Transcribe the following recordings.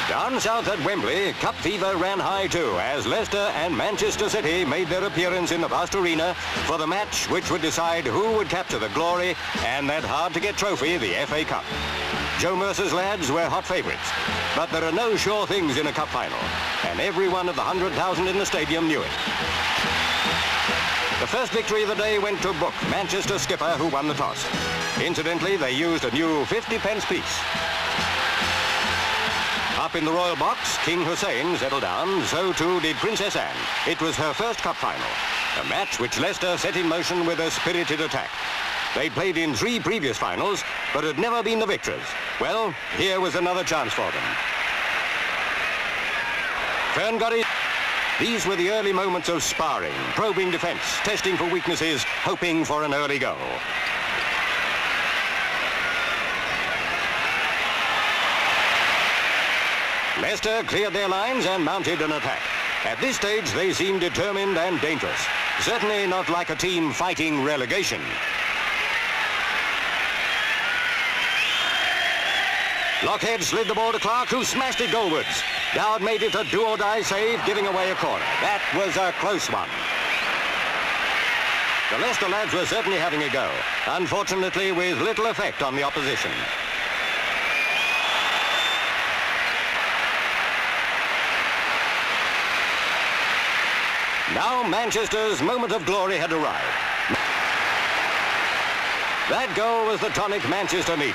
Down south at Wembley, Cup fever ran high too, as Leicester and Manchester City made their appearance in the vast arena for the match which would decide who would capture the glory and that hard-to-get trophy, the FA Cup. Joe Mercer's lads were hot favourites, but there are no sure things in a cup final, and every one of the 100,000 in the stadium knew it. The first victory of the day went to Book, Manchester skipper, who won the toss. Incidentally, they used a new 50-pence piece. Up in the royal box, King Hussein settled down, so too did Princess Anne. It was her first cup final, a match which Leicester set in motion with a spirited attack. They'd played in 3 previous finals, but had never been the victors. Well, here was another chance for them. Fern got it. These were the early moments of sparring, probing defence, testing for weaknesses, hoping for an early goal. Leicester cleared their lines and mounted an attack. At this stage, they seemed determined and dangerous. Certainly not like a team fighting relegation. Lockhead slid the ball to Clark, who smashed it goalwards. Dowd made it a do-or-die save, giving away a corner. That was a close one. The Leicester lads were certainly having a go, unfortunately with little effect on the opposition. Now Manchester's moment of glory had arrived. That goal was the tonic Manchester needed.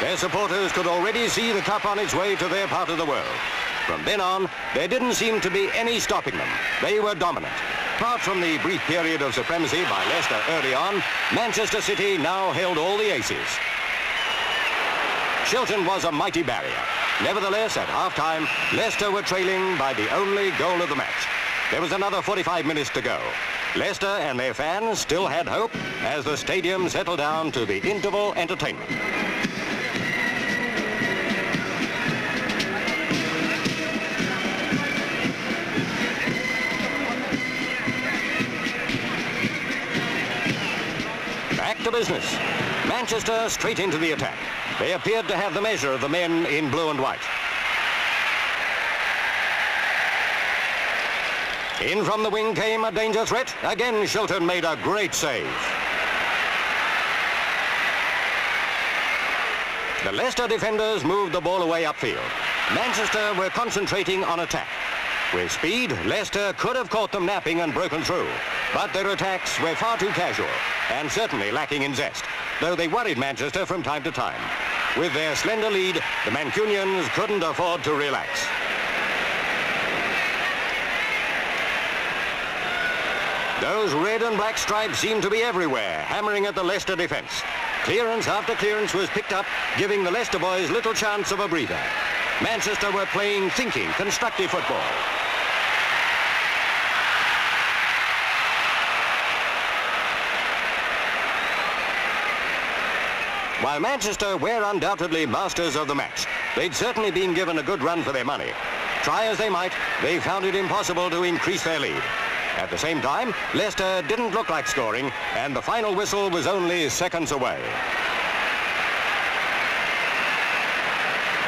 Their supporters could already see the cup on its way to their part of the world. From then on, there didn't seem to be any stopping them. They were dominant. Apart from the brief period of supremacy by Leicester early on, Manchester City now held all the aces. Shilton was a mighty barrier. Nevertheless, at half-time, Leicester were trailing by the only goal of the match. There was another 45 minutes to go. Leicester and their fans still had hope as the stadium settled down to the interval entertainment. Back to business. Manchester straight into the attack. They appeared to have the measure of the men in blue and white. In from the wing came a danger threat. Again, Shilton made a great save. The Leicester defenders moved the ball away upfield. Manchester were concentrating on attack. With speed, Leicester could have caught them napping and broken through, but their attacks were far too casual and certainly lacking in zest, though they worried Manchester from time to time. With their slender lead, the Mancunians couldn't afford to relax. Those red and black stripes seemed to be everywhere, hammering at the Leicester defence. Clearance after clearance was picked up, giving the Leicester boys little chance of a breather. Manchester were playing thinking, constructive football. While Manchester were undoubtedly masters of the match, they'd certainly been given a good run for their money. Try as they might, they found it impossible to increase their lead. At the same time, Leicester didn't look like scoring, and the final whistle was only seconds away.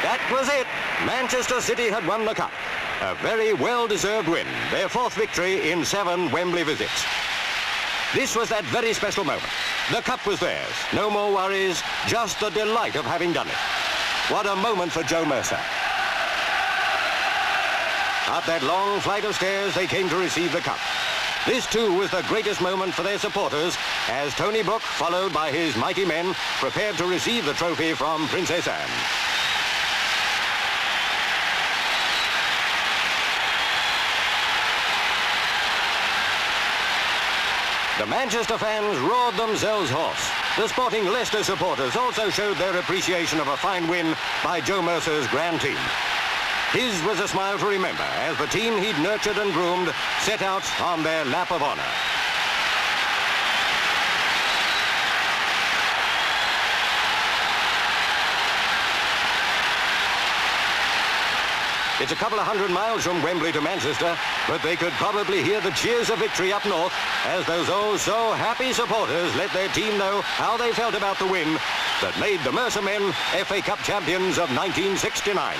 That was it. Manchester City had won the cup. A very well-deserved win, their 4th victory in 7 Wembley visits. This was that very special moment. The cup was theirs. No more worries, just the delight of having done it. What a moment for Joe Mercer. Up that long flight of stairs, they came to receive the cup. This, too, was the greatest moment for their supporters, as Tony Book, followed by his mighty men, prepared to receive the trophy from Princess Anne. The Manchester fans roared themselves hoarse. The sporting Leicester supporters also showed their appreciation of a fine win by Joe Mercer's grand team. His was a smile to remember as the team he'd nurtured and groomed set out on their lap of honour. It's a couple of 100 miles from Wembley to Manchester, but they could probably hear the cheers of victory up north as those oh so happy supporters let their team know how they felt about the win that made the Mercer men FA Cup champions of 1969.